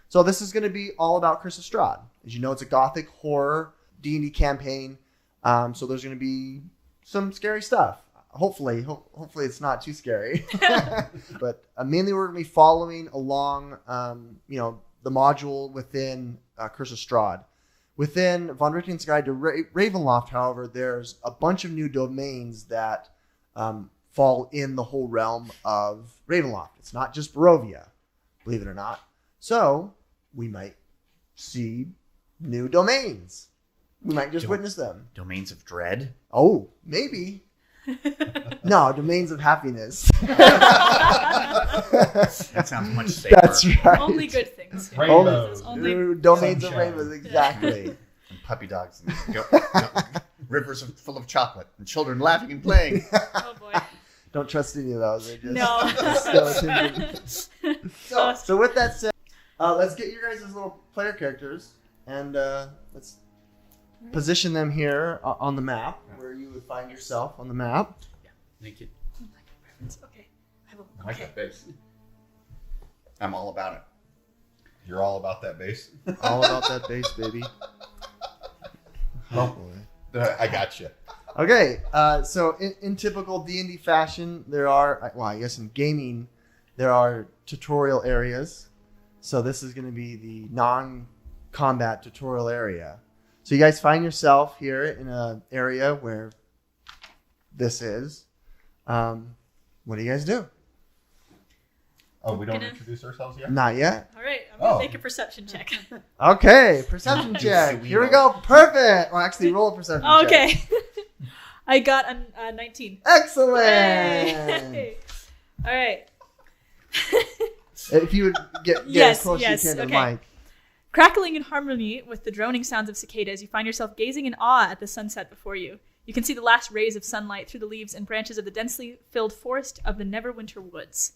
So this is going to be all about Curse of Strahd. As you know, it's a gothic horror D&D campaign. So there's going to be some scary stuff. Hopefully it's not too scary. But mainly we're going to be following along, the module within Curse of Strahd. Within Von Richten's Guide to Ravenloft, however, there's a bunch of new domains that fall in the whole realm of Ravenloft. It's not just Barovia, believe it or not. So we might see new domains. We might just witness them. Domains of dread? Oh, maybe. No, domains of happiness. That sounds much safer. That's right. Only good things. Rainbows. Domains sunshine. of rainbows, exactly. And puppy dogs. And rivers full of chocolate. And children laughing and playing. Oh boy. Don't trust any of those. They're just No. skeletons. So with that said, let's get your guys' little player characters and let's position them here on the map where you would find yourself on the map. Thank you. Okay. I like that base. I'm all about it. You're all about that base. All about that base, baby. Oh boy. I got you. Okay, so in typical D&D fashion, there are, well, I guess in gaming, there are tutorial areas. So this is going to be the non-combat tutorial area. So you guys find yourself here in an area where this is. What do you guys do? Oh, we don't introduce ourselves yet? Not yet. All right, I'm going to Oh. make a perception check. Okay, perception check. Here we go. Perfect. Well, actually, roll a perception check. Okay. I got a 19. Excellent. Hey. All right. If you would get Yes, as close yes, as you can to okay. the mic. Crackling in harmony with the droning sounds of cicadas, you find yourself gazing in awe at the sunset before you. You can see the last rays of sunlight through the leaves and branches of the densely filled forest of the Neverwinter Woods.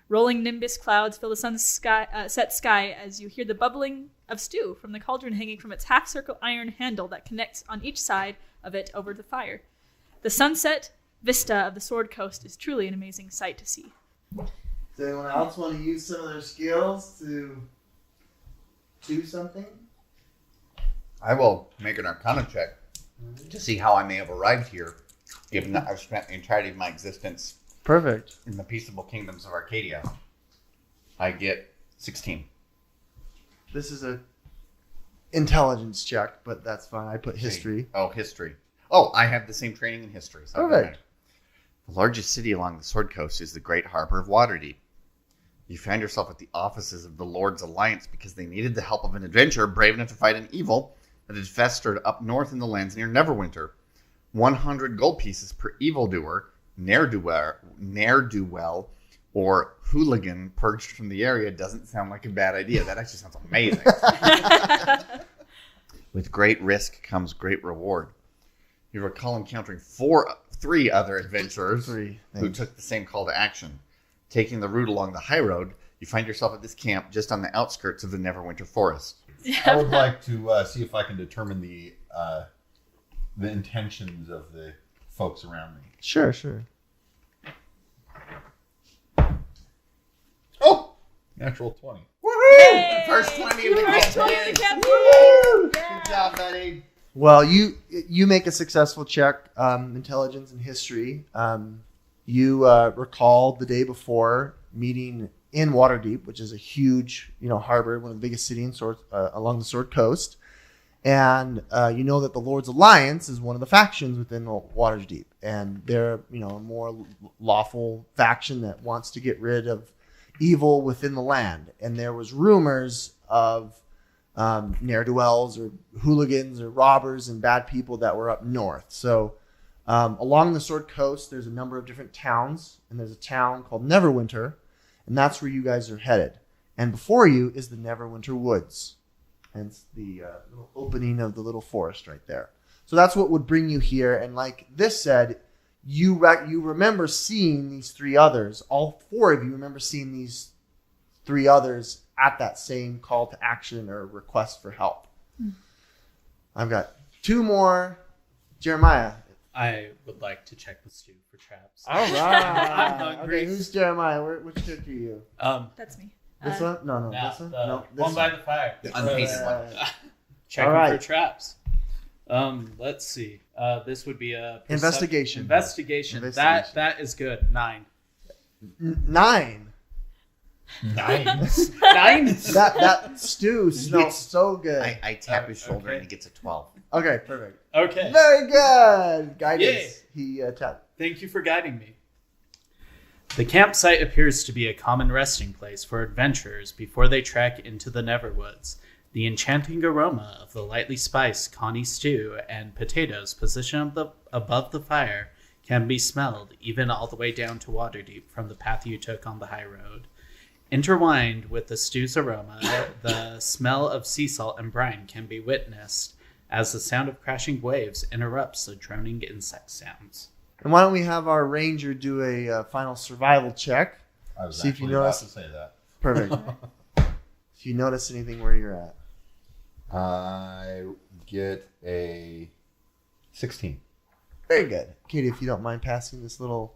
Rolling nimbus clouds fill the sun's set sky as you hear the bubbling of stew from the cauldron hanging from its half-circle iron handle that connects on each side of it over the fire. The sunset vista of the Sword Coast is truly an amazing sight to see. Does anyone else want to use some of their skills to do something? I will make an Arcana check to see how I may have arrived here, given that I've spent the entirety of my existence Perfect. in the peaceable kingdoms of Arcadia. I get 16. This is a intelligence check, but that's fine. I put history. Oh, history. Oh, I have the same training in history. So Perfect. The largest city along the Sword Coast is the Great Harbor of Waterdeep. You find yourself at the offices of the Lord's Alliance because they needed the help of an adventurer brave enough to fight an evil that had festered up north in the lands near Neverwinter. 100 gold pieces per evildoer, ne'er-do-well, or hooligan purged from the area doesn't sound like a bad idea. That actually sounds amazing. With great risk comes great reward. You recall encountering three other adventurers who took the same call to action. Taking the route along the high road, you find yourself at this camp just on the outskirts of the Neverwinter Forest. I would like to see if I can determine the intentions of the folks around me. Sure. Oh! Natural 20. Yay! First 20 of the First campaign. 20 of the campaign! Good job, buddy. Well, you make a successful check, intelligence and history. You recall the day before meeting in Waterdeep, which is a huge, harbor, one of the biggest cities along the Sword Coast. And you know that the Lord's Alliance is one of the factions within Waterdeep. And they're, a more lawful faction that wants to get rid of evil within the land. And there was rumors of ne'er-do-wells or hooligans or robbers and bad people that were up north. So along the Sword Coast, there's a number of different towns. And there's a town called Neverwinter. And that's where you guys are headed. And before you is the Neverwinter Woods. Hence the little opening of the little forest right there. So that's what would bring you here. And like this said, you remember seeing these three others. All four of you remember seeing these three others at that same call to action or request for help. I've got two more. Jeremiah. I would like to check with Stu for traps. All right. I'm hungry. Okay, who's Jeremiah? Which character are you? That's me. This one? No. Now, This one? the No. This one by the fire. The unpainted one. Checking All right. for traps. Let's see. This would be a Investigation. Investigation. Investigation. That is good. 9. 9. 9. 9. That stew smells so good. I tap his shoulder okay. and he gets a 12. Okay, perfect. Okay. Very good. Guidance. Yay. He tapped. Thank you for guiding me. The campsite appears to be a common resting place for adventurers before they trek into the Neverwoods. The enchanting aroma of the lightly spiced Connie stew and potatoes positioned above the fire can be smelled even all the way down to Waterdeep from the path you took on the high road. Intertwined with the stew's aroma, the smell of sea salt and brine can be witnessed as the sound of crashing waves interrupts the droning insect sounds. And why don't we have our ranger do a final survival check? I was See if you actually about notice- to say that. Perfect. If you notice anything where you're at. I get a 16. Very good. Katie, if you don't mind passing this little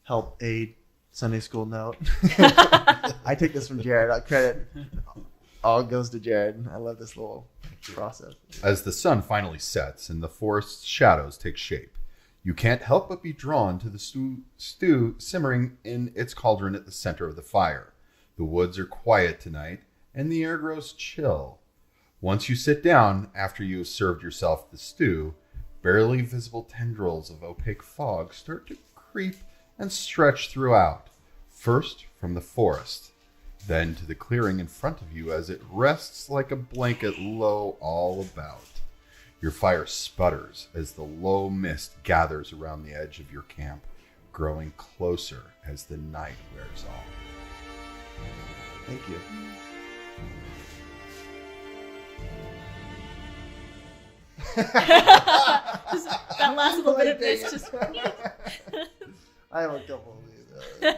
help aid Sunday school note. I take this from Jared. I credit all goes to Jared. I love this little process. As the sun finally sets and the forest's shadows take shape, you can't help but be drawn to the stew simmering in its cauldron at the center of the fire. The woods are quiet tonight, and the air grows chill. Once you sit down, after you have served yourself the stew, barely visible tendrils of opaque fog start to creep and stretch throughout, first from the forest, then to the clearing in front of you as it rests like a blanket low all about. Your fire sputters as the low mist gathers around the edge of your camp, growing closer as the night wears on. Thank you. Just that last little bit of this just I have a couple of these.